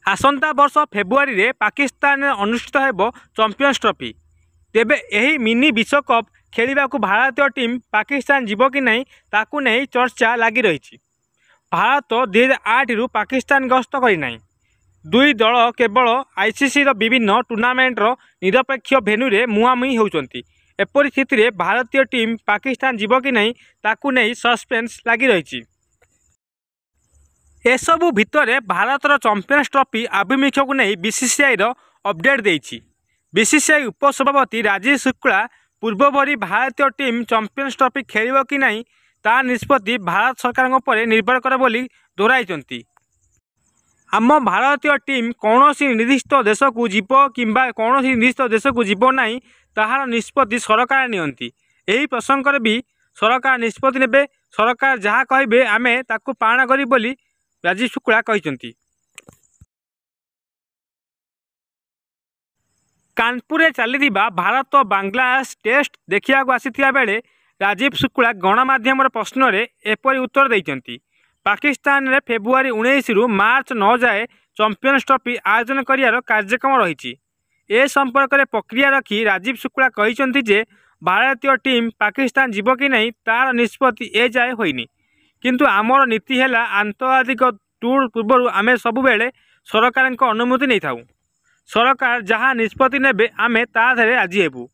आसंता वर्ष फेब्रुआरी रे पाकिस्तान अनुष्ठित हेब चैंपियंस ट्रॉफी। तेबे एही मिनी विश्वकप खेलिबाकू भारतीय टीम पाकिस्तान जीव कि नहीं ताकू नहीं चर्चा लगी रही। भारत 2008 रु पाकिस्तान गस्त करना। दुई दल केवल आईसीसी विभिन्न टूर्नामेंट निरपेक्ष भेन्यू रे मुहांमुही होउचंती। एपरि स्थिति रे भारतीय टीम पाकिस्तान जीव कि नहीं ताकू नहीं सस्पेंस लगी रही। एसबू भितर भारतर चैंपियंस ट्रॉफी आभिमुख्य को नहीं बीसीसीआई अपडेट देइछि। बीसीसीआई उपसभापति राजीव शुक्ला पूर्व भरी भारतीय टीम चैंपियंस ट्रॉफी खेलिब कि नहीं ता निष्पत्ति भारत सरकार पर निर्भर करे बोली दोहराइछंती। आम भारतीय टीम कौन निर्दिष्ट देश को जीव किंबा कौन निर्दिष्ट देश को जीव नहीं ताहार निष्पत्ति सरकार नियंती। एही प्रसंग रे भी सरकार निष्पत्ति नेबे। सरकार जहाँ कहिबे आमे ताकू पालना करी बोली राजीव शुक्ला कहते। कानपुर चली भारत बांग्लादेश टेस्ट देखा आसी बेले राजीव शुक्ला गणमाध्यम प्रश्न रे एपरी उत्तर देइचंती। पाकिस्तान रे फेब्रुआरी 19 रु मार्च 9 जाए चैंपियंस ट्रॉफी आयोजन करियार कार्यक्रम रही। ए संपर्क में प्रक्रिया रखी राजीव शुक्ला कहते जे भारतीय टीम पाकिस्तान जीव कि नहीं तार निष्पत्ति ए जाए होइनी। किंतु आमर नीति है आंतर्जातिक टूर पूर्व आम सब बेले सरकार अनुमति नहीं था। सरकार जहाँ निष्पत्ति नेबे आमे ता धरे राजी हेबू।